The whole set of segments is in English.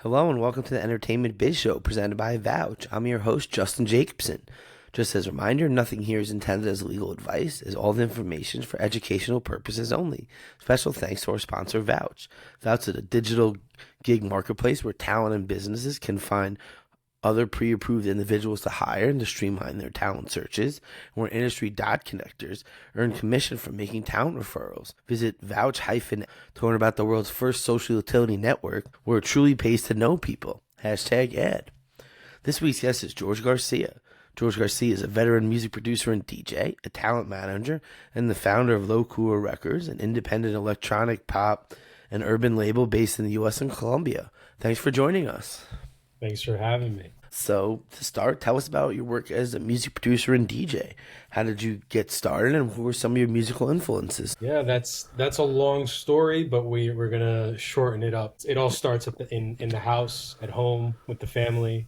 Hello and welcome to the Entertainment Biz Show presented by Vouch. I'm your host, Justin Jacobson. Just as a reminder, nothing here is intended as legal advice, as all the information is for educational purposes only. Special thanks to our sponsor, Vouch. Vouch is a digital gig marketplace where talent and businesses can find other pre-approved individuals to hire and to streamline their talent searches, where industry dot connectors earn commission from making talent referrals. Visit Vouch- to learn about the world's first social utility network where it truly pays to know people. Hashtag ad. This week's guest is George Garcia. George Garcia is a veteran music producer and DJ, a talent manager, and the founder of Lokura Records, an independent electronic pop and urban label based in the U.S. and Colombia. Thanks for joining us. Thanks for having me. So, to start, tell us about your work as a music producer and DJ. How did you get started, and who were some of your musical influences? Yeah, that's a long story, but we're gonna shorten it up. It all starts in the house at home with the family.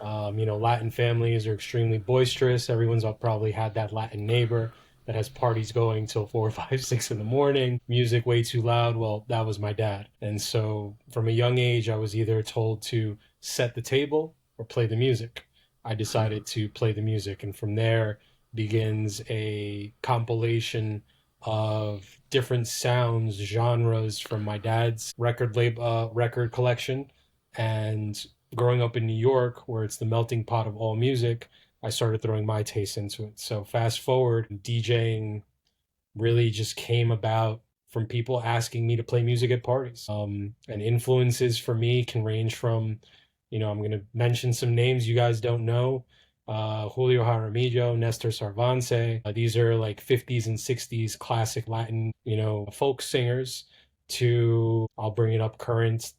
Latin families are extremely boisterous. Everyone's probably had that Latin neighbor that has parties going till 4, 5, 6 in the morning. Music way too loud. Well, that was my dad, and so from a young age, I was either told to set the table or play the music. I decided to play the music, and from there begins a compilation of different sounds, genres from my dad's record collection. And growing up in New York, where it's the melting pot of all music, I started throwing my taste into it. So fast forward, DJing really just came about from people asking me to play music at parties. And influences for me can range from, I'm going to mention some names you guys don't know. Julio Jaramillo, Nestor Sarvance. These are like 50s and 60s classic Latin, folk singers, to, I'll bring it up current,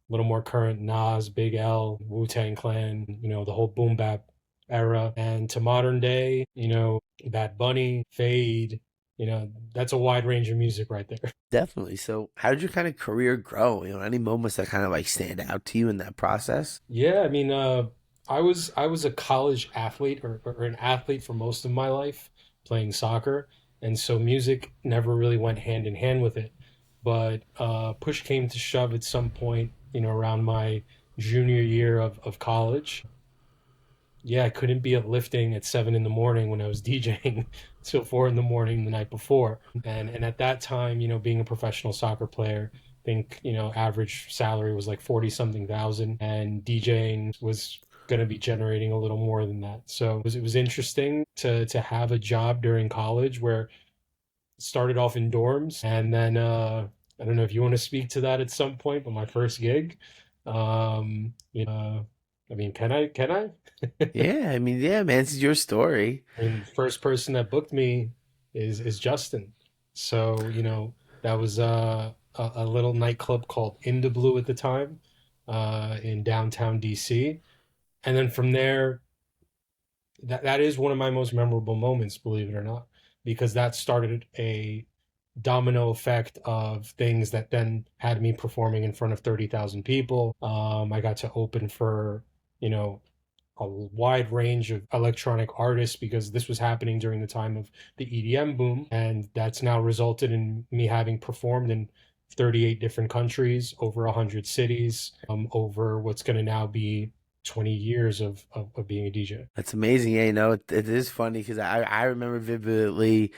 a little more current, Nas, Big L, Wu-Tang Clan, the whole boom bap era. And to modern day, Bad Bunny, Fade, that's a wide range of music right there. Definitely. So, how did your kind of career grow? Any moments that kind of like stand out to you in that process? Yeah, I mean, I was a college athlete or an athlete for most of my life, playing soccer, and so music never really went hand in hand with it. But push came to shove at some point, around my junior year of college. Yeah, I couldn't be at lifting at 7 in the morning when I was DJing till 4 in the morning the night before. And at that time, being a professional soccer player, I think, average salary was like 40 something thousand, and DJing was going to be generating a little more than that. So it was interesting to have a job during college where it started off in dorms, and then I don't know if you want to speak to that at some point, but my first gig, I mean, can I? Can I? Yeah, I mean, yeah, man, this is your story. I mean, first person that booked me is Justin. So, that was a little nightclub called In the Blue at the time, in downtown DC. And then from there, that is one of my most memorable moments, believe it or not, because that started a domino effect of things that then had me performing in front of 30,000 people. I got to open for, you know, a wide range of electronic artists because this was happening during the time of the EDM boom. And that's now resulted in me having performed in 38 different countries, over 100 cities, over what's going to now be 20 years of being a DJ. That's amazing. Yeah, it is funny because I remember vividly.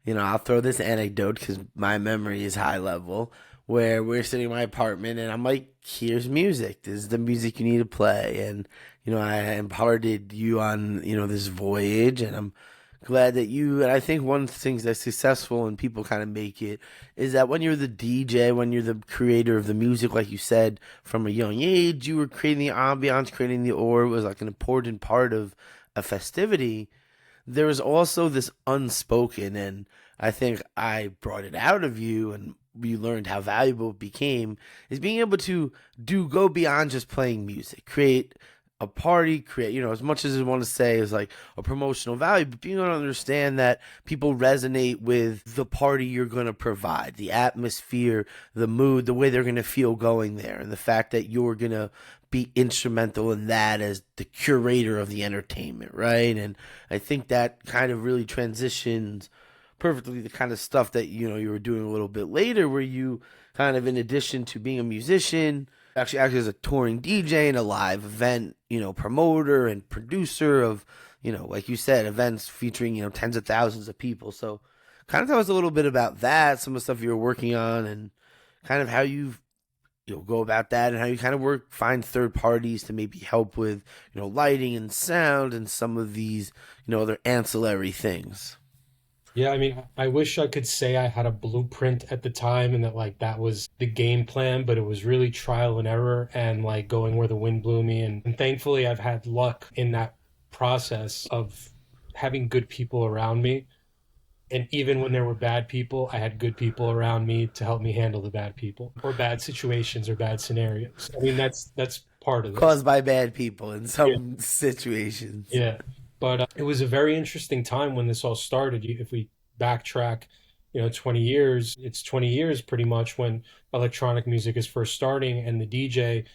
I'll throw this anecdote because my memory is high level. Where we're sitting in my apartment and I'm like, "Here's music. This is the music you need to play." And I imparted you on this voyage, and I'm glad that you. And I think one of the things that's successful and people kind of make it is that when you're the DJ, when you're the creator of the music, like you said, from a young age, you were creating the ambiance, creating the aura. It was like an important part of a festivity. There was also this unspoken, and I think I brought it out of you, and we learned how valuable it became, is being able to go beyond just playing music, create a party, create, as much as I want to say is like a promotional value, but being able to understand that people resonate with the party you're going to provide, the atmosphere, the mood, the way they're going to feel going there, and the fact that you're going to be instrumental in that as the curator of the entertainment, right? And I think that kind of really transitions perfectly the kind of stuff that you were doing a little bit later, where you kind of, in addition to being a musician, actually acted as a touring DJ and a live event, promoter and producer of, like you said, events featuring, tens of thousands of people. So kind of tell us a little bit about that, some of the stuff you were working on and kind of how you'll go about that and how you kind of find third parties to maybe help with, lighting and sound and some of these, other ancillary things. Yeah, I mean, I wish I could say I had a blueprint at the time and that like that was the game plan, but it was really trial and error and like going where the wind blew me. And thankfully, I've had luck in that process of having good people around me. And even when there were bad people, I had good people around me to help me handle the bad people or bad situations or bad scenarios. I mean, that's part of this. Caused by bad people in Yeah. some situations. Yeah. But it was a very interesting time when this all started. If we backtrack, 20 years, it's 20 years pretty much when electronic music is first starting and the DJ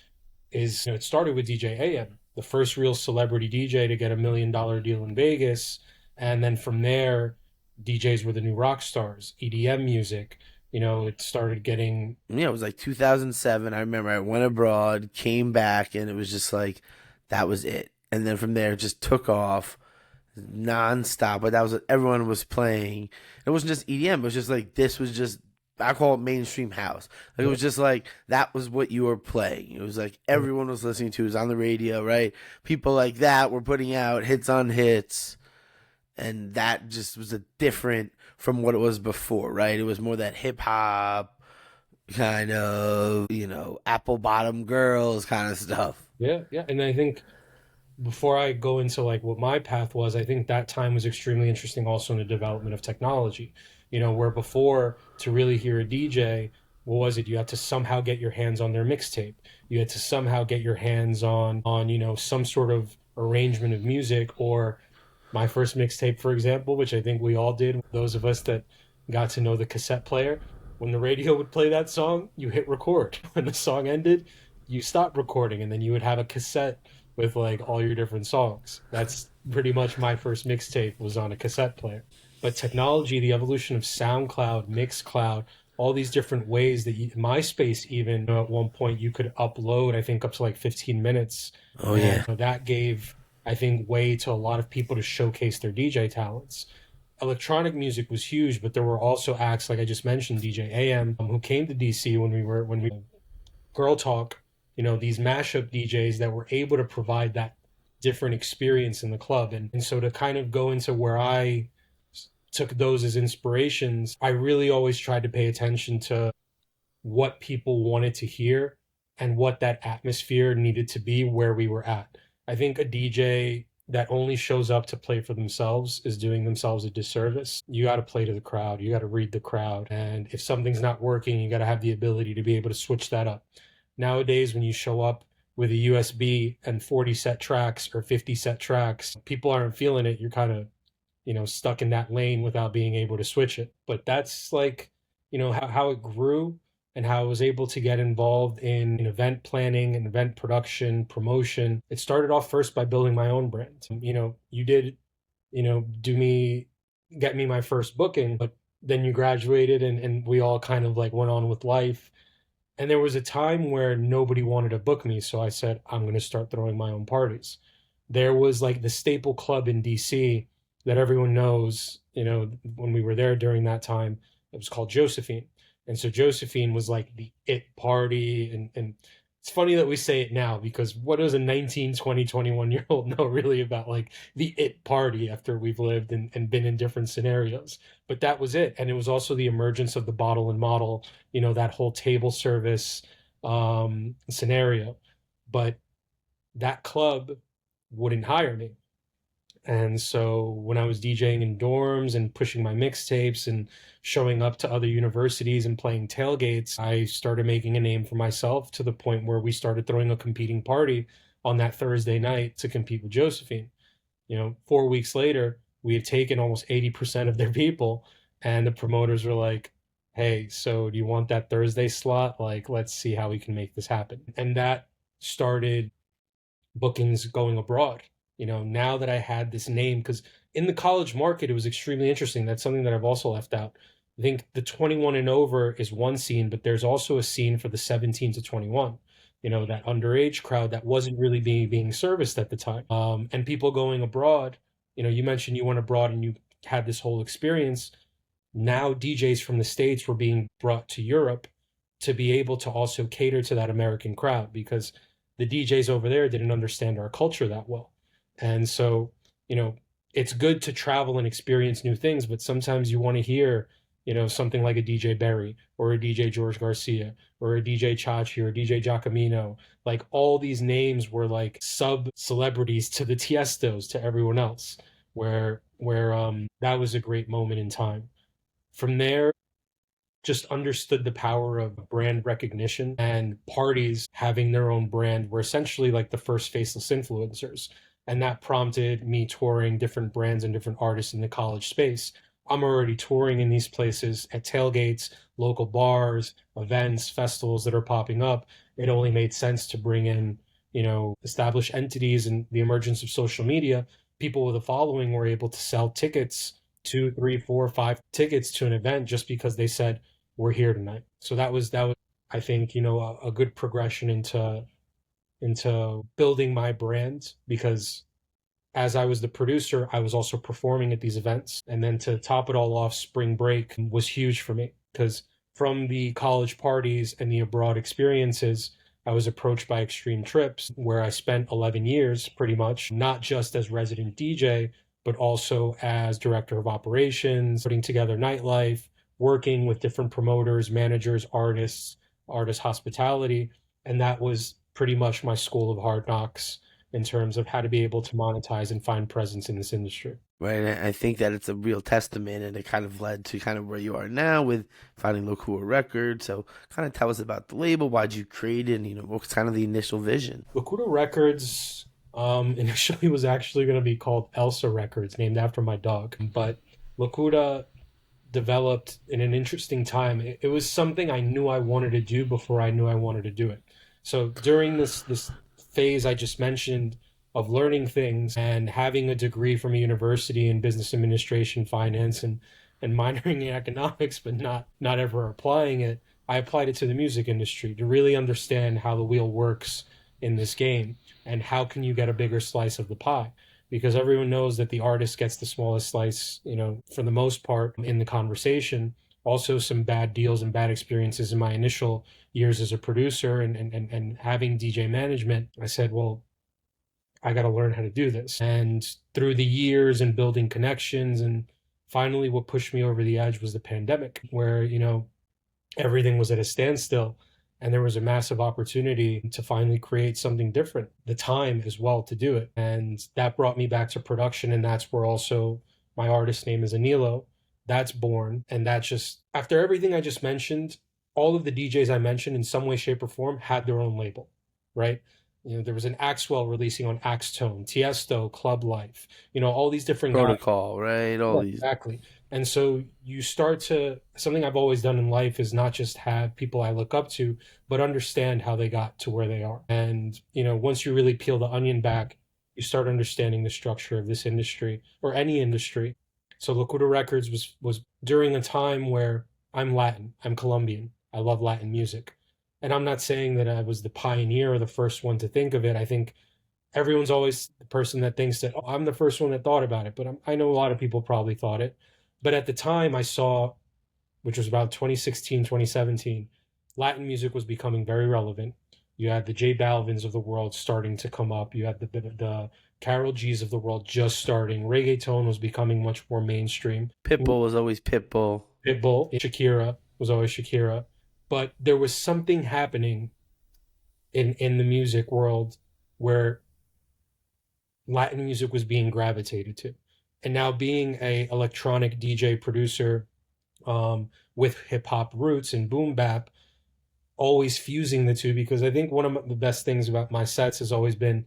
is, it started with DJ AM, the first real celebrity DJ to get $1 million deal in Vegas. And then from there, DJs were the new rock stars, EDM music. It started getting. Yeah, it was like 2007. I remember I went abroad, came back, and it was just like, that was it. And then from there, it just took off nonstop. But that was what everyone was playing. It wasn't just EDM. It was just like, this was just, I call it mainstream house. Like, it was just like, that was what you were playing. It was like everyone was listening to it. It was on the radio, right? People like that were putting out hits on hits. And that just was a different from what it was before, right? It was more that hip hop kind of, apple bottom girls kind of stuff. Yeah, yeah. And I think before I go into like what my path was, I think that time was extremely interesting also in the development of technology. Where before to really hear a DJ, what was it? You had to somehow get your hands on their mixtape. You had to somehow get your hands on some sort of arrangement of music or my first mixtape, for example, which I think we all did, those of us that got to know the cassette player. When the radio would play that song, you hit record. When the song ended, you stopped recording, and then you would have a cassette with like all your different songs. That's pretty much my first mixtape was on a cassette player. But technology, the evolution of SoundCloud, Mixcloud, all these different ways that MySpace even at one point you could upload, I think up to like 15 minutes. Oh, yeah. And that gave, I think, way to a lot of people to showcase their DJ talents. Electronic music was huge, but there were also acts like I just mentioned, DJ AM, who came to DC when we Girl Talk, these mashup DJs that were able to provide that different experience in the club. And so to kind of go into where I took those as inspirations, I really always tried to pay attention to what people wanted to hear and what that atmosphere needed to be where we were at. I think a DJ that only shows up to play for themselves is doing themselves a disservice. You got to play to the crowd. You got to read the crowd. And if something's not working, you got to have the ability to be able to switch that up. Nowadays, when you show up with a USB and 40 set tracks or 50 set tracks, people aren't feeling it. You're kind of, stuck in that lane without being able to switch it. But that's like, how it grew and how I was able to get involved in event planning and event production, promotion. It started off first by building my own brand. You did, get me my first booking, but then you graduated and we all kind of like went on with life. And there was a time where nobody wanted to book me. So I said, I'm going to start throwing my own parties. There was like the staple club in DC that everyone knows, when we were there during that time, it was called Josephine. And so Josephine was like the it party. And it's funny that we say it now because what does a 19, 20, 21-year-old know really about like the it party after we've lived and been in different scenarios? But that was it. And it was also the emergence of the bottle and model, that whole table service scenario. But that club wouldn't hire me. And so when I was DJing in dorms and pushing my mixtapes and showing up to other universities and playing tailgates, I started making a name for myself to the point where we started throwing a competing party on that Thursday night to compete with Josephine. 4 weeks later, we had taken almost 80% of their people, and the promoters were like, hey, so do you want that Thursday slot? Like, let's see how we can make this happen. And that started bookings going abroad. Now that I had this name, because in the college market, it was extremely interesting. That's something that I've also left out. I think the 21 and over is one scene, but there's also a scene for the 17 to 21. that underage crowd that wasn't really being serviced at the time. And people going abroad, you mentioned you went abroad and you had this whole experience. Now DJs from the States were being brought to Europe to be able to also cater to that American crowd because the DJs over there didn't understand our culture that well. And so, you know, it's good to travel and experience new things, but sometimes you want to hear, something like a DJ Berry or a DJ George Garcia or a DJ Chachi or a DJ Giacomino. Like all these names were like sub celebrities to the Tiestos, to everyone else, where that was a great moment in time. From there, just understood the power of brand recognition, and parties having their own brand were essentially like the first faceless influencers. And that prompted me touring different brands and different artists in the college space. I'm already touring in these places at tailgates, local bars, events, festivals that are popping up. It only made sense to bring in, established entities, and the emergence of social media. People with a following were able to sell tickets, two, three, four, five tickets to an event just because they said, we're here tonight. So that was I think, a good progression into building my brand, because as I was the producer, I was also performing at these events. And then to top it all off, spring break was huge for me because from the college parties and the abroad experiences, I was approached by Extreme Trips, where I spent 11 years pretty much, not just as resident DJ, but also as director of operations, putting together nightlife, working with different promoters, managers, artists, artist hospitality. And that was pretty much my school of hard knocks in terms of how to be able to monetize and find presence in this industry. Right, and I think that it's a real testament, and it kind of led to kind of where you are now with finding Lokura Records. So, kind of tell us about the label, why'd you create it, and what's kind of the initial vision? Lokura Records initially was actually going to be called Elsa Records, named after my dog. But Lokura developed in an interesting time. It was something I knew I wanted to do before I knew I wanted to do it. So during this phase I just mentioned of learning things and having a degree from a university in business administration, finance, and minoring in economics, but not ever applying it, I applied it to the music industry to really understand how the wheel works in this game and how can you get a bigger slice of the pie. Because everyone knows that the artist gets the smallest slice, for the most part in the conversation. Also some bad deals and bad experiences in my initial years as a producer and having DJ management. I said, well, I got to learn how to do this. And through the years and building connections, and finally what pushed me over the edge was the pandemic, where, everything was at a standstill. And there was a massive opportunity to finally create something different, the time as well to do it. And that brought me back to production. And that's where also my artist name is Anilo. That's born. And that's just, after everything I just mentioned, all of the DJs I mentioned in some way, shape, or form had their own label, right? There was an Axwell releasing on Axtone, Tiesto, Club Life, all these different Protocol, guys. Right? All these. Exactly. And so you start to, something I've always done in life is not just have people I look up to, but understand how they got to where they are. And, once you really peel the onion back, you start understanding the structure of this industry or any industry. So Lokura Records was during a time where I'm Latin, I'm Colombian, I love Latin music. And I'm not saying that I was the pioneer or the first one to think of it. I think everyone's always the person that thinks that, oh, I'm the first one that thought about it. But I know a lot of people probably thought it. But at the time I saw, which was about 2016, 2017, Latin music was becoming very relevant. You had the J Balvins of the world starting to come up. You had the Karol G's of the world just starting. Reggaeton was becoming much more mainstream. Pitbull was always Pitbull. Shakira was always Shakira. But there was something happening in the music world where Latin music was being gravitated to. And now being a electronic DJ producer with hip hop roots and boom bap, always fusing the two, because I think one of the best things about my sets has always been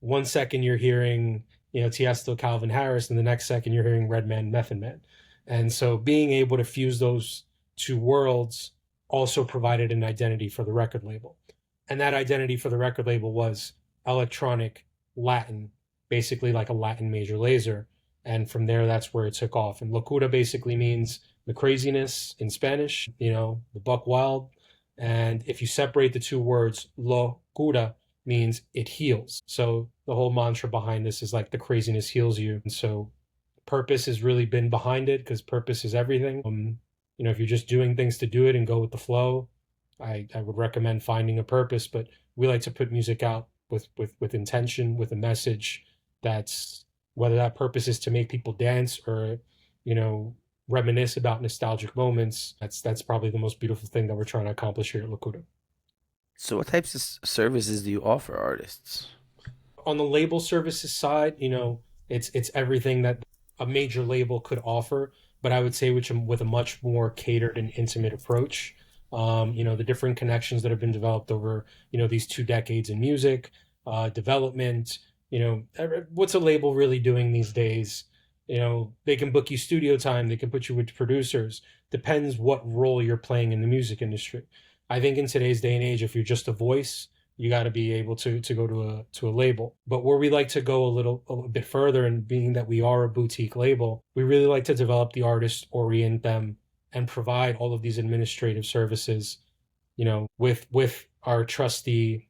1 second you're hearing, Tiesto, Calvin Harris, and the next second you're hearing Redman, Method Man. And so being able to fuse those two worlds also provided an identity for the record label. And that identity for the record label was electronic Latin, basically like a Latin major laser. And from there, that's where it took off. And Locura basically means the craziness in Spanish, the buck wild. And if you separate the two words, Lokura means it heals. So the whole mantra behind this is like the craziness heals you. And so purpose has really been behind it because purpose is everything. If you're just doing things to do it and go with the flow, I would recommend finding a purpose. But we like to put music out with intention, with a message that's whether that purpose is to make people dance or, you know, reminisce about nostalgic moments. That's probably the most beautiful thing that we're trying to accomplish here at Lokura. So, what types of services do you offer artists? On the label services side, it's everything that a major label could offer, but I would say with a much more catered and intimate approach. The different connections that have been developed over, these 2 decades in music, development, what's a label really doing these days? They can book you studio time, they can put you with producers. Depends what role you're playing in the music industry. I think in today's day and age, if you're just a voice, you got to be able to go to a label. But where we like to go a bit further, and being that we are a boutique label, we really like to develop the artists, orient them, and provide all of these administrative services, with our trusty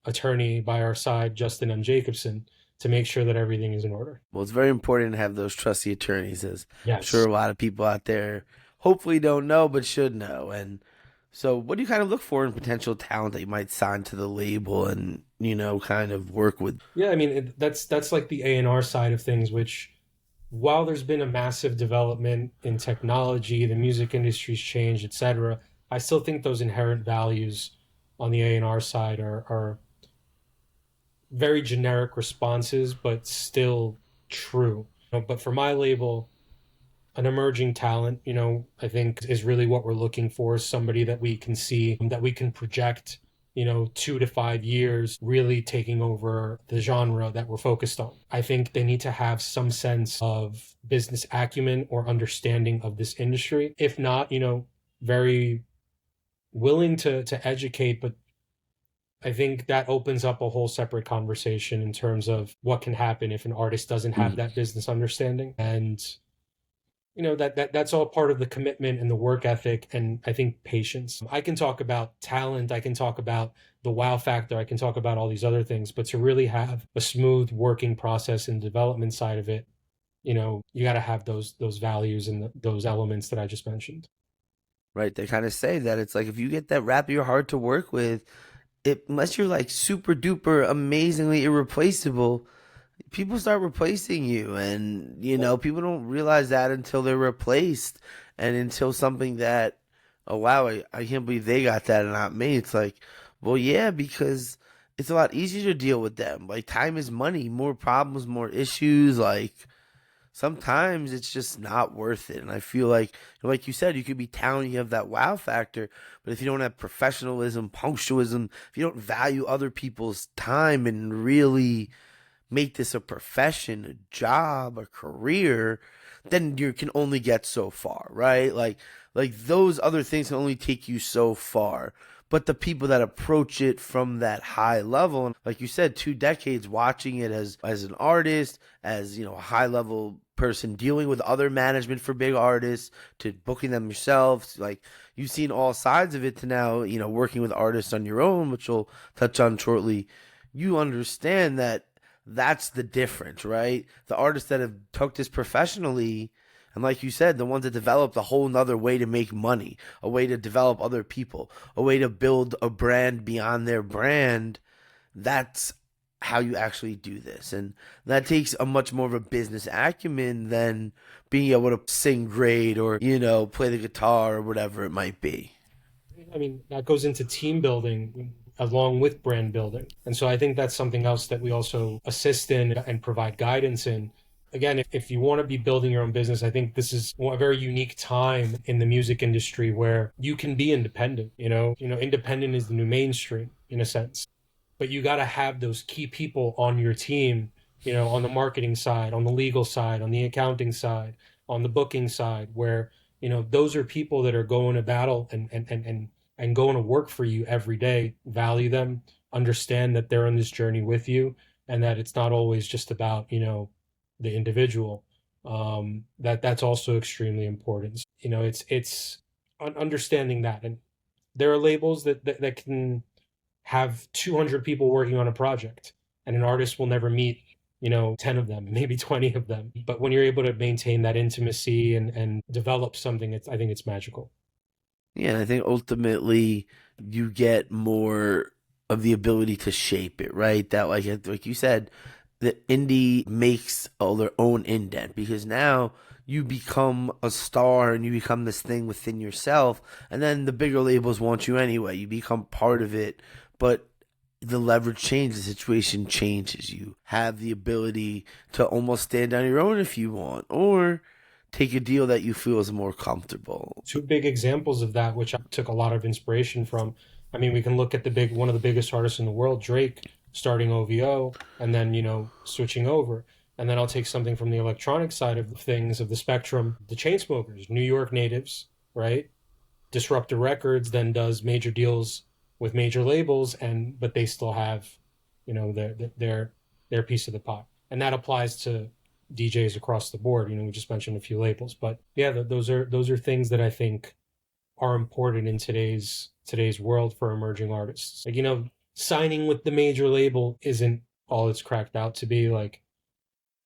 attorney by our side, Justin M. Jacobson, to make sure that everything is in order. Well, it's very important to have those trusty attorneys, as I'm sure Yes. a lot of people out there hopefully don't know but should know. And so, what do you kind of look for in potential talent that you might sign to the label and kind of work with? Yeah, I mean that's like the A&R side of things, which while there's been a massive development in technology, the music industry's changed, etc., I still think those inherent values on the A&R side are very generic responses, but still true. But for my label, an emerging talent, I think is really what we're looking for. Somebody that we can see, that we can project, 2 to 5 years, really taking over the genre that we're focused on. I think they need to have some sense of business acumen or understanding of this industry. If not, very willing to educate, but I think that opens up a whole separate conversation in terms of what can happen if an artist doesn't have Mm. that business understanding. And that's all part of the commitment and the work ethic, and I think patience. I can talk about talent, I can talk about the wow factor, I can talk about all these other things, but to really have a smooth working process and development side of it, you got to have those values and those elements that I just mentioned. Right? They kind of say that it's like if you get that rap of your heart to work with, unless you're like super duper amazingly irreplaceable, people start replacing you, and people don't realize that until they're replaced, and until something that, oh wow, I can't believe they got that and not me. It's like, well, yeah, because it's a lot easier to deal with them. Like, time is money, more problems, more issues. Like, sometimes it's just not worth it. And I feel like you said, you could be talented, you have that wow factor, but if you don't have professionalism, punctualism, if you don't value other people's time and really make this a profession, a job, a career, then you can only get so far, right? Like those other things can only take you so far. But the people that approach it from that high level, and like you said, 2 decades watching it as an artist, as a high level person dealing with other management for big artists, to booking them yourselves, like you've seen all sides of it, to now working with artists on your own, which we'll touch on shortly. You understand that that's the difference, right? The artists that have took this professionally, and like you said, the ones that developed a whole nother way to make money, a way to develop other people, a way to build a brand beyond their brand. That's how you actually do this. And that takes a much more of a business acumen than being able to sing great or, play the guitar or whatever it might be. I mean, that goes into team building along with brand building. And so I think that's something else that we also assist in and provide guidance in. Again, if you want to be building your own business, I think this is a very unique time in the music industry where you can be independent. Independent is the new mainstream in a sense, but you got to have those key people on your team, on the marketing side, on the legal side, on the accounting side, on the booking side, where, those are people that are going to battle and going to work for you every day. Value them, understand that they're on this journey with you, and that it's not always just about, the individual. That's also extremely important. It's understanding that. And There are labels that can have 200 people working on a project, and an artist will never meet, 10 of them, maybe 20 of them. But when you're able to maintain that intimacy and develop something, I think it's magical. Yeah, and I think ultimately you get more of the ability to shape it, right? That like you said, the indie makes all their own indent because now you become a star and you become this thing within yourself, and then the bigger labels want you anyway. You become part of it, but the leverage changes, the situation changes. You have the ability to almost stand on your own if you want, or take a deal that you feel is more comfortable. Two big examples of that, which I took a lot of inspiration from. I mean, we can look at the big one of the biggest artists in the world, Drake, starting OVO and then, switching over. And then I'll take something from the electronic side of things, of the spectrum, the Chainsmokers, New York natives, right? Disruptor Records then does major deals with major labels, and but they still have, their piece of the pie, and that applies to DJs across the board. We just mentioned a few labels, but yeah, those are things that I think are important in today's world for emerging artists. Like, signing with the major label isn't all it's cracked out to be. Like,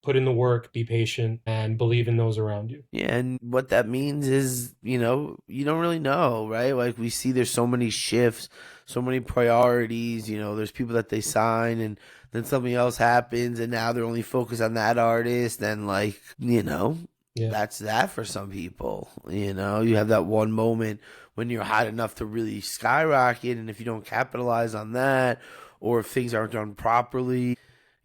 put in the work, be patient, and believe in those around you. Yeah, and what that means is, you don't really know, right? Like we see there's so many shifts, so many priorities, there's people that they sign and then something else happens and now they're only focused on that artist and like, Yeah. that's that for some people. You have that one moment when you're hot enough to really skyrocket, and if you don't capitalize on that or if things aren't done properly,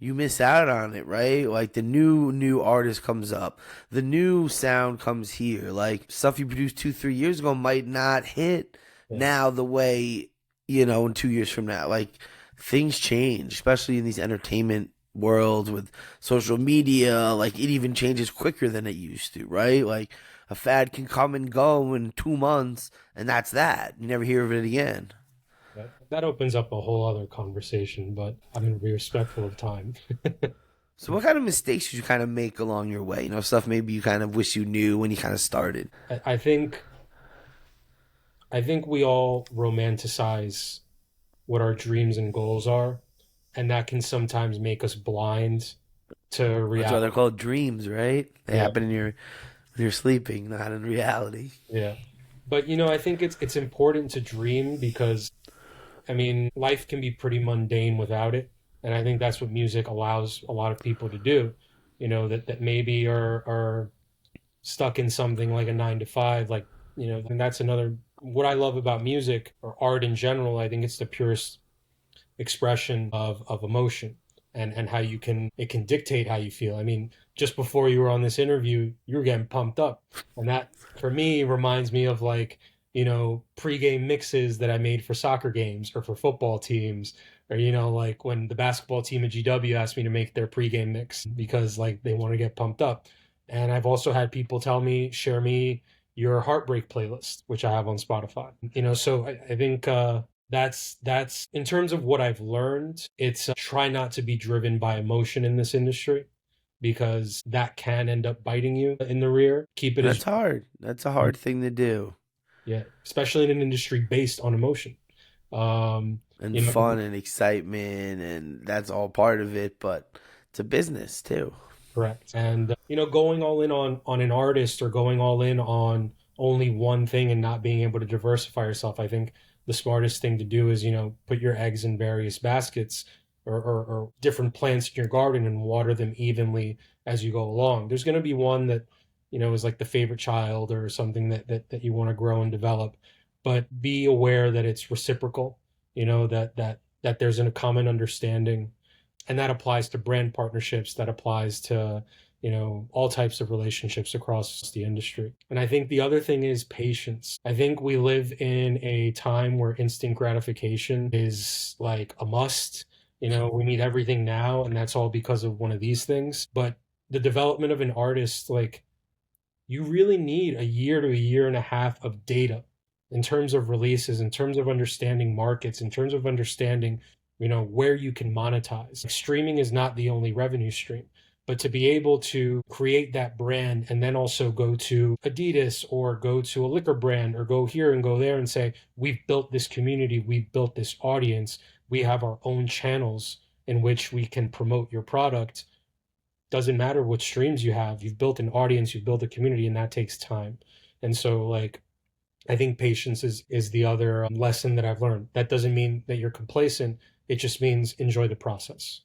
you miss out on it, right? Like the new artist comes up, the new sound comes here. Like stuff you produced 2 3 years ago might not hit Yeah. now the way in 2 years from now. Like things change, especially in these entertainment worlds with social media. Like it even changes quicker than it used to, right? Like a fad can come and go in 2 months, and that's that. You never hear of it again. That opens up a whole other conversation, but I'm going to be respectful of time. So, what kind of mistakes did you kind of make along your way? Stuff maybe you kind of wish you knew when you kind of started. I think we all romanticize what our dreams and goals are, and that can sometimes make us blind to That's why they're reality. called dreams, right? They Yeah, happen in when you're sleeping, not in reality. yeah. But I think it's important to dream because I mean, life can be pretty mundane without it, and I think that's what music allows a lot of people to do. That maybe are stuck in something like a 9 to 5, like, and that's another. What I love about music or art in general, I think it's the purest expression of emotion, and how it can dictate how you feel. I mean, just before you were on this interview, you were getting pumped up, and that for me reminds me of like, pregame mixes that I made for soccer games or for football teams, or like when the basketball team at GW asked me to make their pregame mix because like they want to get pumped up. And I've also had people share me your heartbreak playlist, which I have on Spotify. So I think that's in terms of what I've learned. It's try not to be driven by emotion in this industry because that can end up biting you in the rear. Keep it And as that's hard. That's a hard thing to do. yeah, especially in an industry based on emotion. Um, And you know, fun and excitement, and that's all part of it, but it's a business too. Correct. And going all in on an artist or going all in on only one thing and not being able to diversify yourself, I think the smartest thing to do is, put your eggs in various baskets or different plants in your garden and water them evenly as you go along. There's going to be one that, is like the favorite child or something that you want to grow and develop, but be aware that it's reciprocal, that there's a common understanding, and that applies to brand partnerships, that applies to all types of relationships across the industry. And I think the other thing is patience. I think we live in a time where instant gratification is like a must. We need everything now, and that's all because of one of these things. But the development of an artist, like, you really need a year to a year and a half of data in terms of releases, in terms of understanding markets, in terms of understanding, where you can monetize. Like, streaming is not the only revenue stream, But to be able to create that brand and then also go to Adidas or go to a liquor brand or go here and go there and say, we've built this community, we've built this audience, we have our own channels in which we can promote your product. Doesn't matter what streams you have, you've built an audience, you've built a community, and that takes time. And so, like, I think patience is the other lesson that I've learned. That doesn't mean that you're complacent. It just means enjoy the process.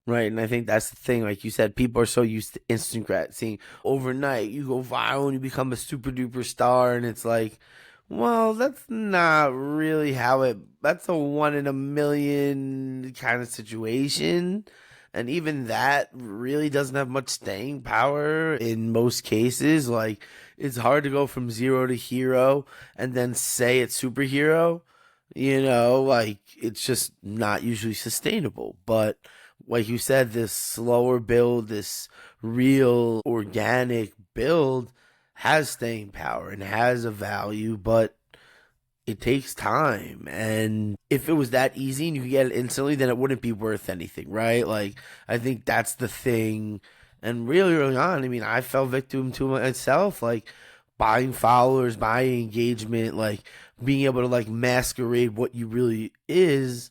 Right, and I think that's the thing. Like you said, people are so used to instant grat, seeing overnight you go viral and you become a super duper star, and it's like, well, that's not really how it. That's a one in a million kind of situation, and even that really doesn't have much staying power in most cases. Like, it's hard to go from zero to hero and then say it's superhero. Like, it's just not usually sustainable, but like you said, this slower build, this real organic build has staying power and has a value, but it takes time. And if it was that easy and you could get it instantly, then it wouldn't be worth anything, right? Like, I think that's the thing. And really early on, I mean, I fell victim to myself, like buying followers, buying engagement, like being able to like masquerade what you really is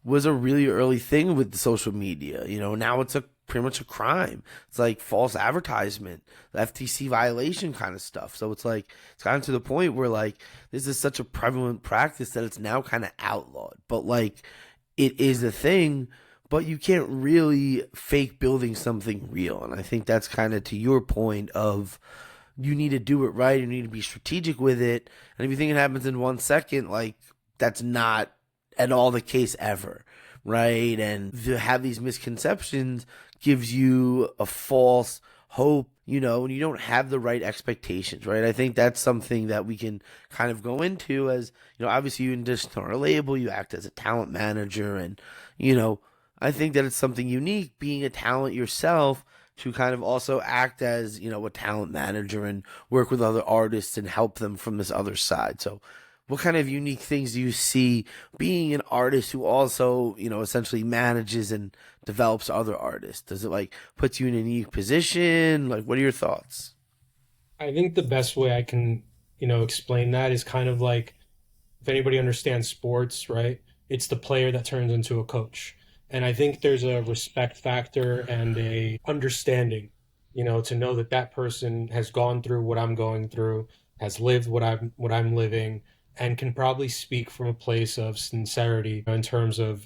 was a really early thing with the social media. Now it's a pretty much a crime. It's like false advertisement, FTC violation kind of stuff. So it's like it's gotten to the point where like this is such a prevalent practice that it's now kind of outlawed. But like it is a thing, but you can't really fake building something real. And I think that's kind of to your point of you need to do it right. You need to be strategic with it. And if you think it happens in 1 second, like that's not at all the case ever, right? And to have these misconceptions gives you a false hope, and you don't have the right expectations, right? I think that's something that we can kind of go into as, obviously you just are a label, you act as a talent manager, and, I think that it's something unique being a talent yourself to kind of also act as, a talent manager and work with other artists and help them from this other side. So what kind of unique things do you see being an artist who also, essentially manages and develops other artists? Does it like put you in a unique position? Like, what are your thoughts? I think the best way I can, explain that is kind of like if anybody understands sports, right? It's the player that turns into a coach. And I think there's a respect factor and a understanding, to know that that person has gone through what I'm going through, has lived what I'm living, and can probably speak from a place of sincerity in terms of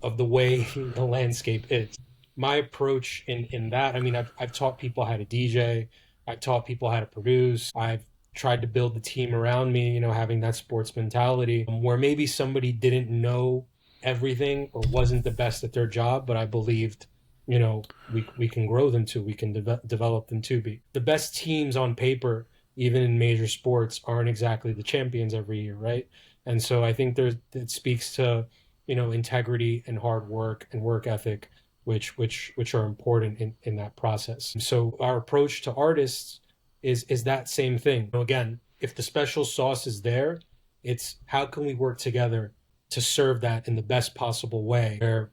the way the landscape is. My approach in that, I mean, I've taught people how to DJ, I've taught people how to produce, I've tried to build the team around me, having that sports mentality where maybe somebody didn't know everything or wasn't the best at their job, but I believed, we can grow them to, we can develop them to be. The best teams on paper, even in major sports, aren't exactly the champions every year, right? And so I think it speaks to, integrity and hard work and work ethic, which are important in that process. So our approach to artists is that same thing. Again, if the special sauce is there, it's how can we work together to serve that in the best possible way, where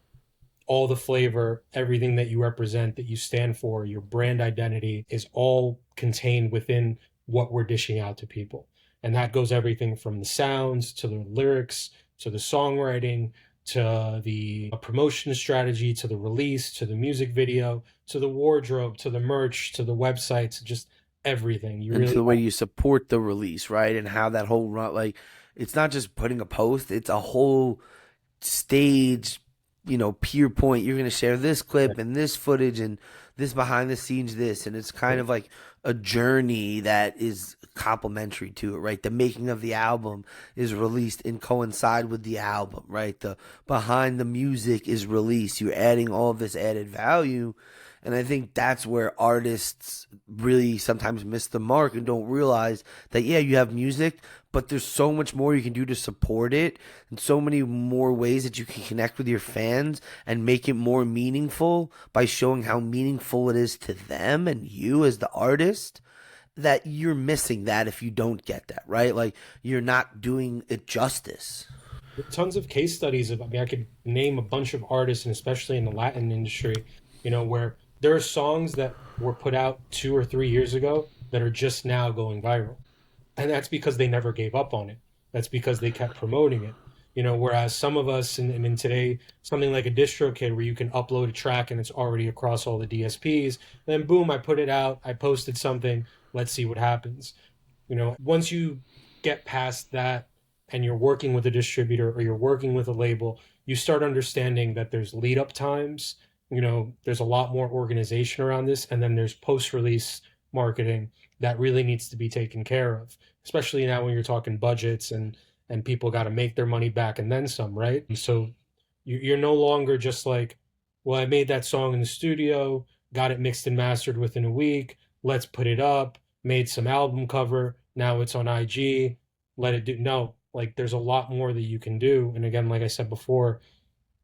all the flavor, everything that you represent, that you stand for, your brand identity is all contained within what we're dishing out to people. And that goes everything from the sounds to the lyrics to the songwriting to the promotion strategy to the release to the music video to the wardrobe to the merch to the websites, just everything. You And to really the way you support the release, right? And how that whole run, like, it's not just putting a post, it's a whole stage, peer point. You're going to share this clip and this footage and this behind the scenes, this. And it's kind of like a journey that is complementary to it, right? The making of the album is released and coincide with the album, right? The behind the music is released. You're adding all of this added value. And I think that's where artists really sometimes miss the mark and don't realize that, yeah, you have music, but there's so much more you can do to support it and so many more ways that you can connect with your fans and make it more meaningful by showing how meaningful it is to them and you as the artist, that you're missing that if you don't get that, right? Like, you're not doing it justice. tons of case studies of, I mean, I could name a bunch of artists, and especially in the Latin industry, where There are songs that were put out 2 or 3 years ago that are just now going viral. And that's because they never gave up on it. That's because they kept promoting it. Whereas some of us in today, something like a DistroKid where you can upload a track and it's already across all the DSPs, then boom, I put it out, I posted something, let's see what happens. Once you get past that and you're working with a distributor or you're working with a label, you start understanding that there's lead up times, there's a lot more organization around this, and then there's post release marketing that really needs to be taken care of, especially now when you're talking budgets and people got to make their money back and then some, right? So you're no longer just like, well, I made that song in the studio, got it mixed and mastered within a week, let's put it up, made some album cover, now it's on IG, let it do. No, like there's a lot more that you can do. And again, like I said before,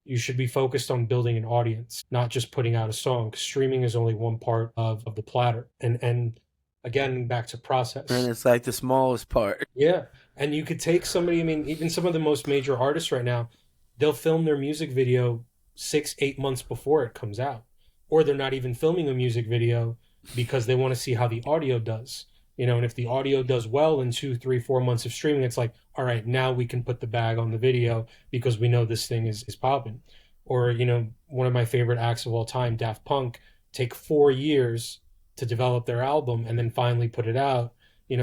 you should be focused on building an audience, not just putting out a song. 'Cause streaming is only one part of the platter. And again, back to And process. it's like the smallest part. Yeah. And you could take somebody, I mean, even some of the most major artists right now, they'll film their music video 6, 8 months before it comes out. Or they're not even filming a music video because they want to see how the audio does. And if the audio does well in 2, 3, 4 months of streaming, it's like, all right, now we can put the bag on the video because we know this thing is popping. Or, one of my favorite acts of all time, Daft Punk, take 4 years to develop their album and then finally put it out.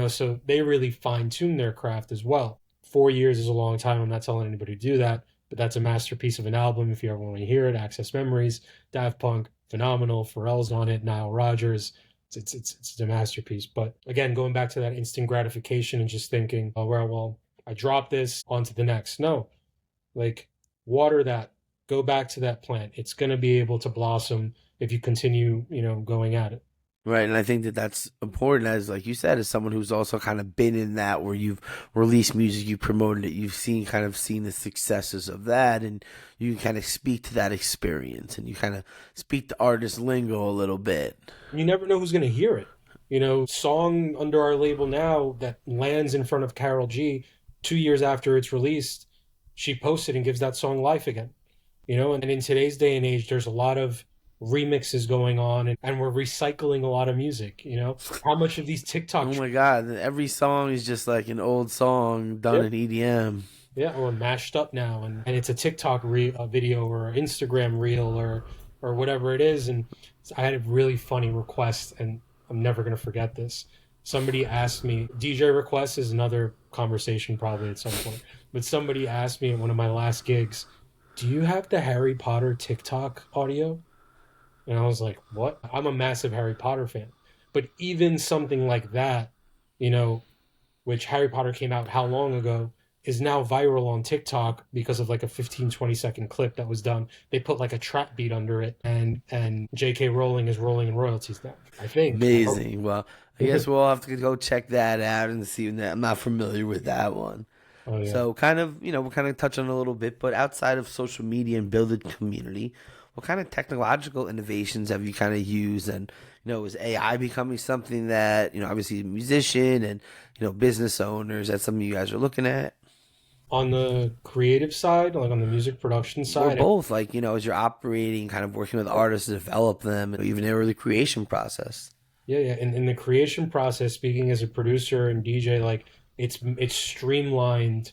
So they really fine tune their craft as well. 4 years is a long time. I'm not telling anybody to do that, but that's a masterpiece of an album. If you ever want to hear it, Access Memories, Daft Punk, phenomenal. Pharrell's on it, Nile Rodgers. It's a masterpiece. But again, going back to that instant gratification and just thinking, oh, well, I dropped this onto the next. No, like water that, go back to that plant. It's going to be able to blossom if you continue, going at it. Right, and I think that that's important, as like you said, as someone who's also kind of been in that, where you've released music, you've promoted it, you've seen the successes of that, and you kind of speak to that experience, and you kind of speak the artist lingo a little bit. You never know who's going to hear it. Song under our label now that lands in front of Carol G 2 years after it's released, she posts it and gives that song life again. And in today's day and age, there's a lot of remixes going on, and we're recycling a lot of music. How much of these Oh TikTok, my God, every song is just like an old song done yeah, in EDM. yeah, or mashed up now, and it's a TikTok a video or an Instagram reel or whatever it is. And I had a really funny request, and I'm never gonna forget this. Somebody asked me, DJ requests is another conversation probably at some point, but somebody asked me at one of my last gigs, do you have the Harry Potter TikTok audio? And I was like, what? I'm a massive Harry Potter fan. But even something like that, you know, which Harry Potter came out how long ago, is now viral on TikTok because of like a 15, 20 second clip that was done. They put like a trap beat under it, and J.K. Rowling is rolling in royalties now. I think. I hope. Amazing. Well, I guess we'll have to go check that out and see that. I'm not familiar with that one. Oh yeah. So kind of, we'll kind of touch on it a little bit, but outside of social media and building community, what kind of technological innovations have you kind of used? And, is AI becoming something that, obviously a musician and, business owners, that's something you guys are looking at? On the creative side, like on the music production Or side, both, like, as you're operating, kind of working with artists to develop them, even in the creation process. yeah, yeah. In the creation process, speaking as a producer and DJ, like it's streamlined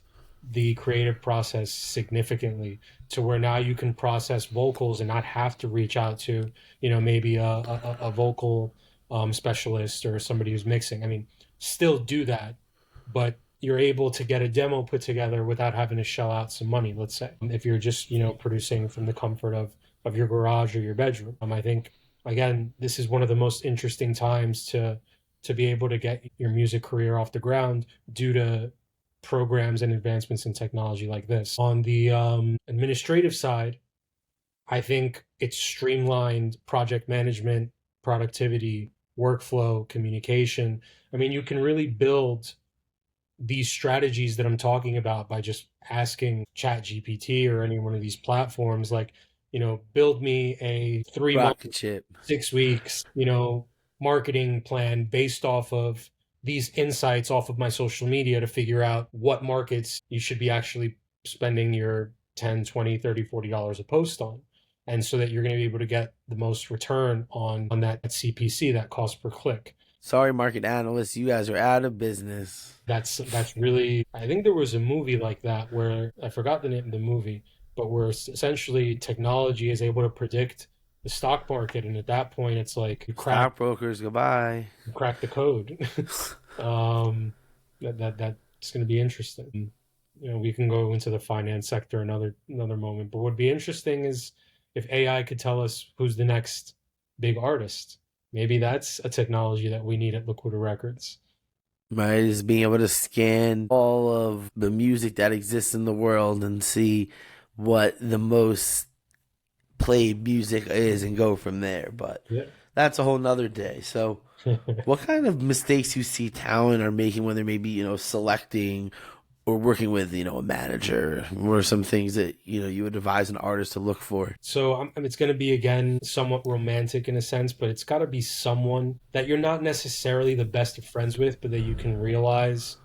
the creative process significantly to where now you can process vocals and not have to reach out to, maybe a vocal specialist or somebody who's mixing. I mean, still do that, but you're able to get a demo put together without having to shell out some money, let's say. If you're just, producing from the comfort of your garage or your bedroom. I think again, this is one of the most interesting times to be able to get your music career off the ground due to programs and advancements in technology like this. On the administrative side, I think it's streamlined project management, productivity, workflow, communication. I mean, you can really build these strategies that I'm talking about by just asking ChatGPT or any one of these platforms, like, build me a 3 month, Rocket ship. 6 weeks, marketing plan based off of these insights off of my social media to figure out what markets you should be actually spending your 10, 20, 30, $40 a post on. and so that you're going to be able to get the most return on that CPC, that cost per click. Sorry, market analysts, you guys are out of business. That's really, I think there was a movie like that where I forgot the name of the movie, but where essentially technology is able to predict the stock market, and at that point it's like Stockbrokers, goodbye. you crack the code. That's going to be interesting. You know, we can go into the finance sector another moment, but what would be interesting is if AI could tell us who's the next big artist. Maybe that's a technology that we need at Lokura Records. Right, is being able to scan all of the music that exists in the world and see what the most played music is and go from there. But Yeah. that's a whole nother day. So what kind of mistakes you see talent are making when they're maybe, selecting or working with, a manager? What are some things that, you would advise an artist to look for? So it's going to be, again, somewhat romantic in a sense, but it's got to be someone that you're not necessarily the best of friends with, but that you can realize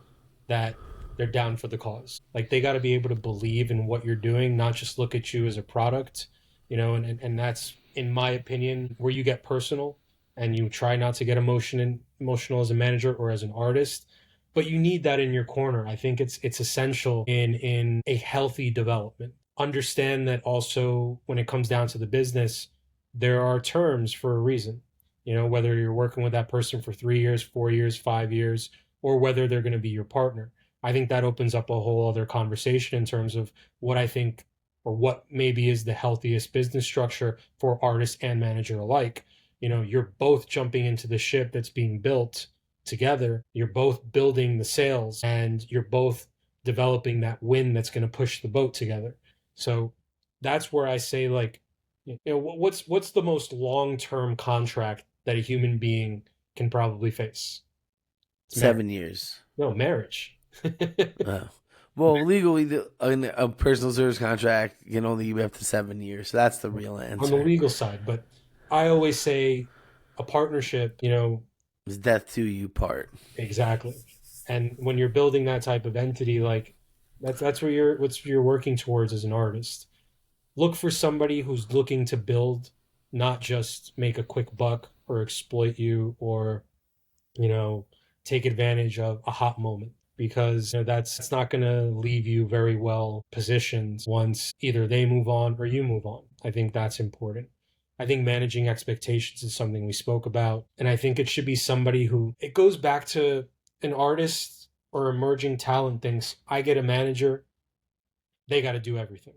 that they're down for the cause. Like, they got to be able to believe in what you're doing, not just look at you as a product, and that's, in my opinion, where you get personal and you try not to get emotional as a manager or as an artist. But you need that in your corner. I think it's essential in a healthy development. Understand that also when it comes down to the business, there are terms for a reason. Whether you're working with that person for 3 years, 4 years, 5 years, or whether they're going to be your partner. I think that opens up a whole other conversation in terms of what I think, or what maybe is the healthiest business structure for artist and manager alike. You're both jumping into the ship that's being built together. You're both building the sails, and you're both developing that wind that's going to push the boat together. So that's where I say, like, what's the most long-term contract that a human being can probably face? It's 7 years. No, marriage. Oh. Well, legally, a personal service contract can only be up to 7 years. So that's the real answer. On the legal side, but I always say a partnership, It's death to you part. exactly. And when you're building that type of entity, like that's what you're working towards as an artist. Look for somebody who's looking to build, not just make a quick buck or exploit you, or take advantage of a hot moment, because that's not going to leave you very well positioned once either they move on or you move on. I think that's important. I think managing expectations is something we spoke about. And I think it should be somebody who, it goes back to an artist or emerging talent thinks, I get a manager, they got to do everything.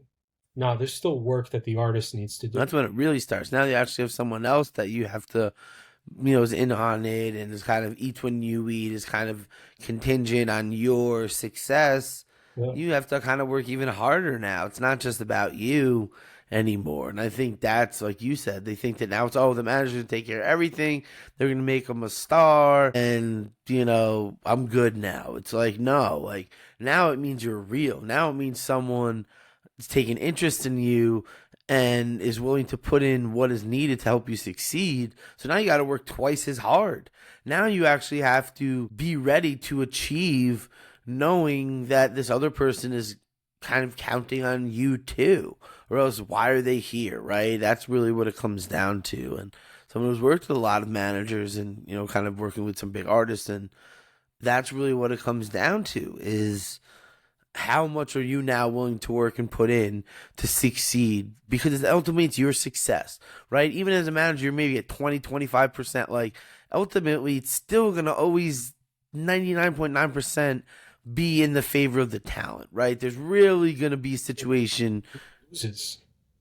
No, there's still work that the artist needs to do. That's when it really starts. Now you actually have someone else that you have to, is in on it, and is kind of eat when you eat, is kind of contingent on your success. Yeah. You have to kind of work even harder now. It's not just about you anymore. And I think that's, like you said, they think that now it's, the manager's going to take care of everything. They're going to make them a star, and, I'm good now. It's like, no, like, now it means you're real. Now it means someone is taking interest in you and is willing to put in what is needed to help you succeed. So now you got to work twice as hard. Now you actually have to be ready to achieve, knowing that this other person is kind of counting on you too, or else why are they here, right? That's really what it comes down to. And someone who's worked with a lot of managers and, kind of working with some big artists, and that's really what it comes down to, is how much are you now willing to work and put in to succeed? Because ultimately it's your success, right? Even as a manager, you're maybe at 20, 25%, like ultimately it's still going to always 99.9% be in the favor of the talent, right? There's really going to be a situation.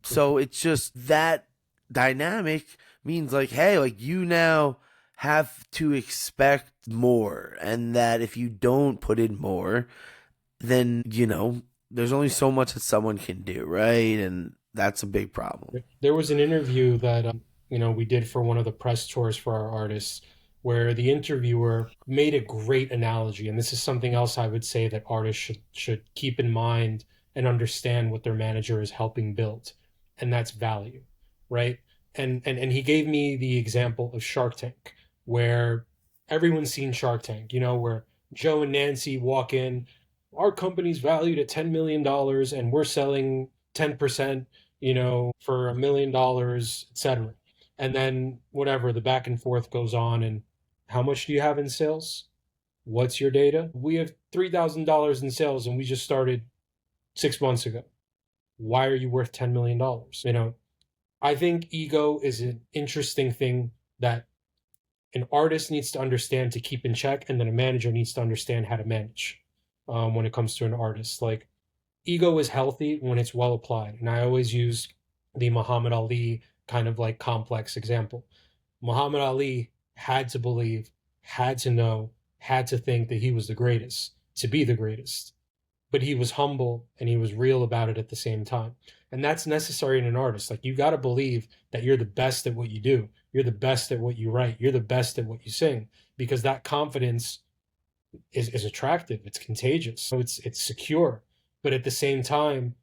So it's just that dynamic means, like, hey, like, you now have to expect more, and that if you don't put in more, then, there's only so much that someone can do, right? And that's a big problem. There was an interview that, we did for one of the press tours for our artists, where the interviewer made a great analogy. And this is something else I would say that artists should keep in mind and understand what their manager is helping build. And that's value, right? And he gave me the example of Shark Tank, where everyone's seen Shark Tank, where Joe and Nancy walk in, our company's valued at $10 million and we're selling 10%. for $1 million, etc. And then whatever, the back and forth goes on. And how much do you have in sales? What's your data? We have $3,000 in sales and we just started 6 months ago. Why are you worth $10 million? I think ego is an interesting thing that an artist needs to understand to keep in check, and then a manager needs to understand how to manage when it comes to an artist. Like, ego is healthy when it's well applied. And I always use the Muhammad Ali kind of like complex example. Muhammad Ali had to believe, had to know, had to think that he was the greatest to be the greatest. But he was humble and he was real about it at the same time. And that's necessary in an artist. Like, you got to believe that you're the best at what you do. You're the best at what you write. You're the best at what you sing, because that confidence is attractive. It's contagious. So it's secure. But at the same time,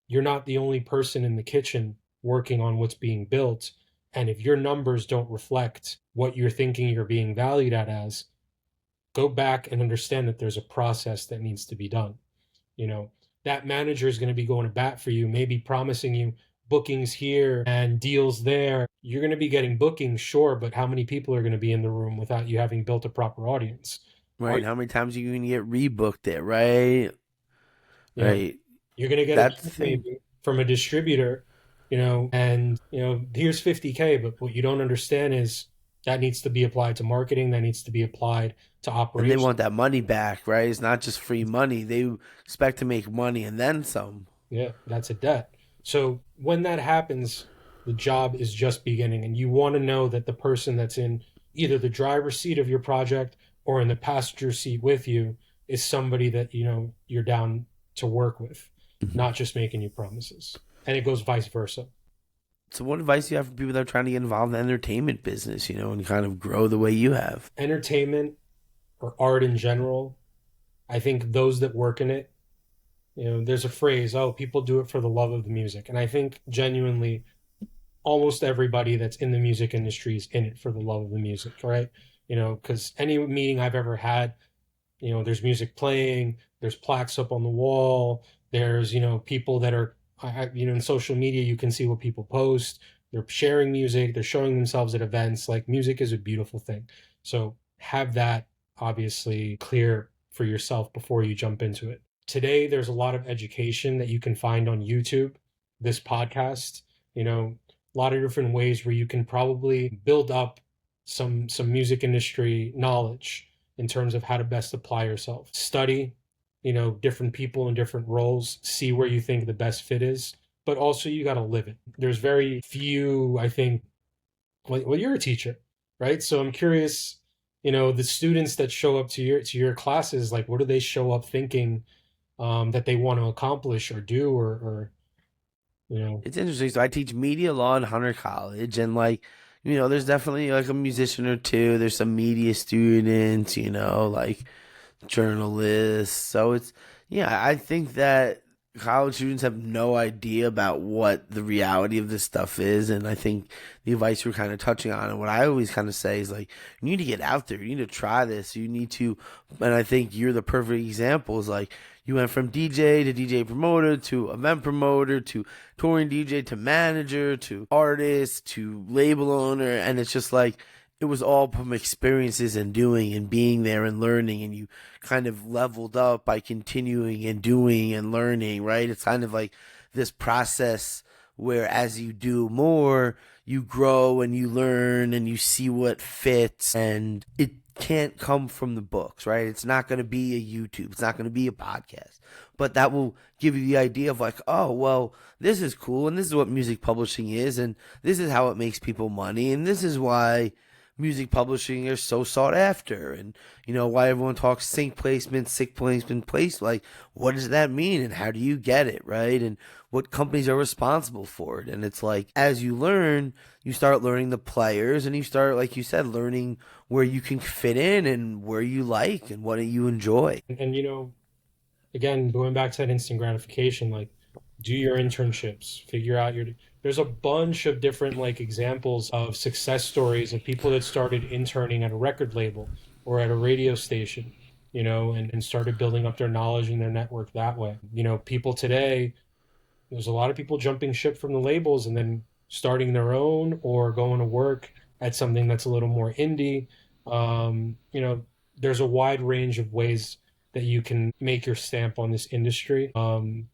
you're not the only person in the kitchen working on what's being built. And if your numbers don't reflect what you're thinking you're being valued at as, go back and understand that there's a process that needs to be done. That manager is going to be going to bat for you, maybe promising you bookings here and deals there. You're going to be getting bookings, sure, but how many people are going to be in the room without you having built a proper audience? Right. How many times are you going to get rebooked there, right? Yeah. Right. You're going to get That's a the check thing. maybe from a distributor, and, here's 50K, but what you don't understand is that needs to be applied to marketing, that needs to be applied to And they operations. want that money back, right? It's not just free money. They expect to make money and then some. Yeah, that's a debt. So when that happens, the job is just beginning, and you want to know that the person that's in either the driver's seat of your project or in the passenger seat with you is somebody that you're down to work with, Mhm. not just making you promises. And it goes vice versa. So, what advice do you have for people that are trying to get involved in the entertainment business, and kind of grow the way you have? Entertainment or art in general, I think those that work in it, there's a phrase, oh, people do it for the love of the music. And I think genuinely almost everybody that's in the music industry is in it for the love of the music, right? Because any meeting I've ever had, there's music playing, there's plaques up on the wall, there's, people that are, in social media, you can see what people post. They're sharing music, they're showing themselves at events. Like, music is a beautiful thing. So have that obviously clear for yourself before you jump into it. Today, there's a lot of education that you can find on YouTube, this podcast, a lot of different ways where you can probably build up some music industry knowledge in terms of how to best apply yourself. Study, different people in different roles, see where you think the best fit is, but also you got to live it. There's very few, I think, well, you're a teacher, right? So I'm curious, the students that show up to your classes, like, what do they show up thinking that they want to accomplish or do, or It's interesting. So, I teach media law in Hunter College, and there's definitely like a musician or two. There's some media students, like journalists. So yeah, I think that college students have no idea about what the reality of this stuff is. And I think the advice you're kind of touching on, and what I always kind of say is like, you need to get out there. You need to try this. You need to, and I think you're the perfect example is like, you went from DJ to DJ promoter to event promoter to touring DJ to manager to artist to label owner. And it's just like, it was all from experiences and doing and being there and learning, and you kind of leveled up by continuing and doing and learning, right? It's kind of like this process where as you do more, you grow and you learn and you see what fits, and it can't come from the books, right? It's not going to be a YouTube, it's not going to be a podcast, but that will give you the idea of like, oh, well, this is cool, and this is what music publishing is, and this is how it makes people money, and this is why music publishing is so sought after, and why everyone talks sync placement, place. Like, what does that mean, and how do you get it, right? And what companies are responsible for it? And it's like, as you learn, you start learning the players, and you start, like you said, learning where you can fit in and where you like and what you enjoy. and again, going back to that instant gratification, like, do your internships, figure out there's a bunch of different like examples of success stories of people that started interning at a record label or at a radio station, and started building up their knowledge and their network that way. People today, There's a lot of people jumping ship from the labels and then starting their own or going to work at something that's a little more indie. You know, there's a wide range of ways that you can make your stamp on this industry. And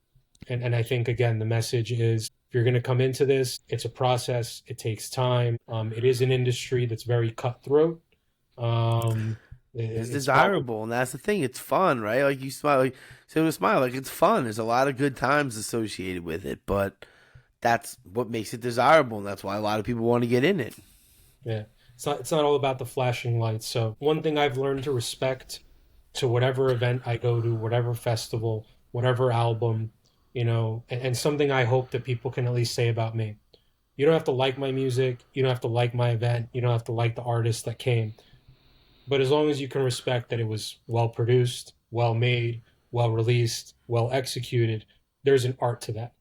I think, again, the message is if you're going to come into this, it's a process, it takes time. It is an industry that's very cutthroat. Um, It's it's probably, desirable, and that's the thing. It's fun, right? Like you smile, like say with a smile, like it's fun. There's a lot of good times associated with it, but that's what makes it desirable, and that's why a lot of people want to get in it. yeah, it's not all about the flashing lights. So one thing I've learned to respect to whatever event I go to, whatever festival, whatever album, and something I hope that people can at least say about me. You don't have to like my music, you don't have to like my event, you don't have to like the artist that came. But as long as you can respect that it was well produced, well made, well released, well executed, there's an art to that.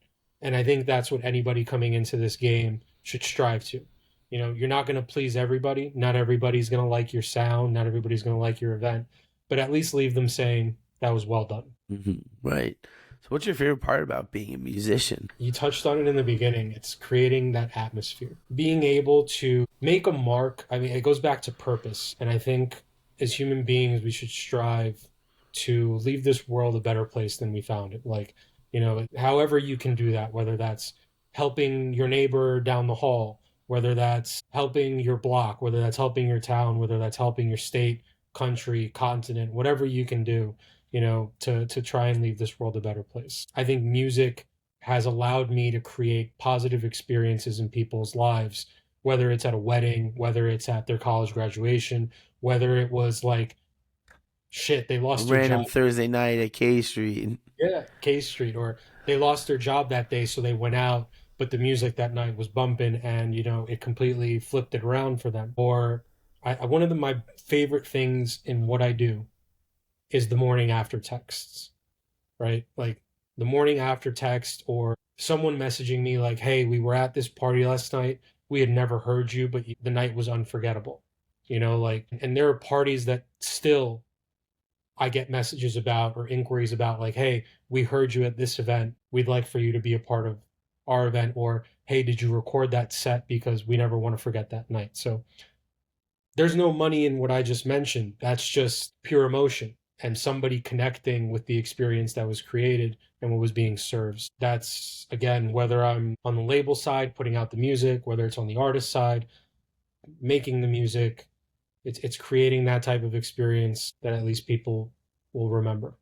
And I think that's what anybody coming into this game should strive to. You're not going to please everybody. Not everybody's going to like your sound. Not everybody's going to like your event. But at least leave them saying that was well done. Right. So, what's your favorite part about being a musician? You touched on it in the beginning. It's creating that atmosphere, being able to make a mark. I mean, it goes back to purpose. And I think as human beings, we should strive to leave this world a better place than we found it. Like, however you can do that, whether that's helping your neighbor down the hall, whether that's helping your block, whether that's helping your town, whether that's helping your state, country, continent, whatever you can do, to try and leave this world a better place. I think music has allowed me to create positive experiences in people's lives, whether it's at a wedding, whether it's at their college graduation, whether it was like, shit, they A lost their random job. Thursday night at K Street. Yeah, K Street, or they lost their job that day, so they went out, but the music that night was bumping, and it completely flipped it around for them. Or one of my favorite things in what I do is the morning after texts, right? Like the morning after text, or someone messaging me like, "Hey, we were at this party last night. We had never heard you, but the night was unforgettable." Like, and there are parties that still I get messages about or inquiries about, like, "Hey, we heard you at this event. We'd like for you to be a part of our event," or, "Hey, did you record that set? Because we never want to forget that night." So there's no money in what I just mentioned. That's just pure emotion and somebody connecting with the experience that was created and what was being served. That's, again, whether I'm on the label side, putting out the music, whether it's on the artist side, making the music, it's creating that type of experience that at least people will remember.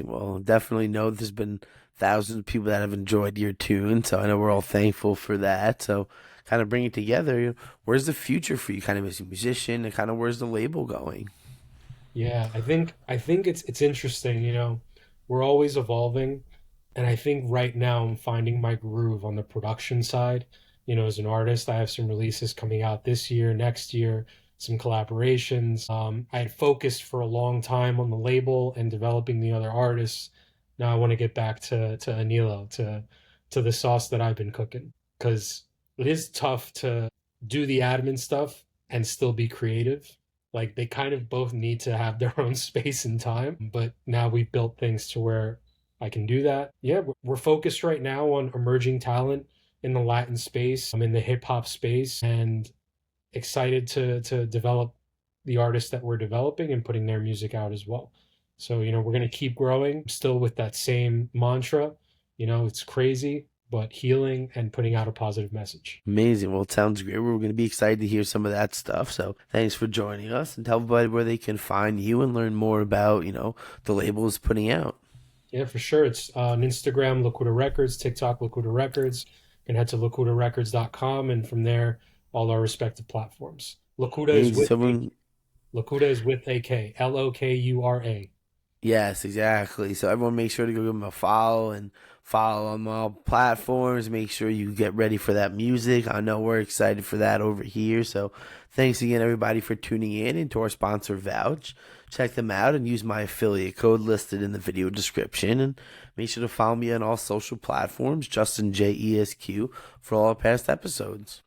Well, definitely know there's been thousands of people that have enjoyed your tune, so I know we're all thankful for that. So, kind of bring it together. Where's the future for you, kind of as a musician, and kind of where's the label going? Yeah, I think it's interesting, we're always evolving, and I think right now I'm finding my groove on the production side. As an artist, I have some releases coming out this year, next year, some collaborations. I had focused for a long time on the label and developing the other artists. Now I want to get back to Anilo, to the sauce that I've been cooking, because it is tough to do the admin stuff and still be creative. Like they kind of both need to have their own space and time, but now we've built things to where I can do that. Yeah, we're focused right now on emerging talent in the Latin space. I'm in the hip hop space, and excited to develop the artists that we're developing and putting their music out as well. So, we're going to keep growing still with that same mantra. It's crazy, but healing and putting out a positive message. Amazing. Well, it sounds great. We're going to be excited to hear some of that stuff. So, thanks for joining us, and tell everybody where they can find you and learn more about, the labels putting out. Yeah, for sure. It's on Instagram, Lokura Records, TikTok, Lokura Records. You can head to lokurarecords.com, and from there, all our respective platforms. Lokuda is Amazing. with a Someone, Lokuda is with a K, Lokura. yes, exactly. So everyone make sure to go give them a follow and follow on all platforms. Make sure you get ready for that music. I know we're excited for that over here. So thanks again, everybody, for tuning in, and to our sponsor, Vouch. Check them out and use my affiliate code listed in the video description. And make sure to follow me on all social platforms, Justin JESQ, for all our past episodes.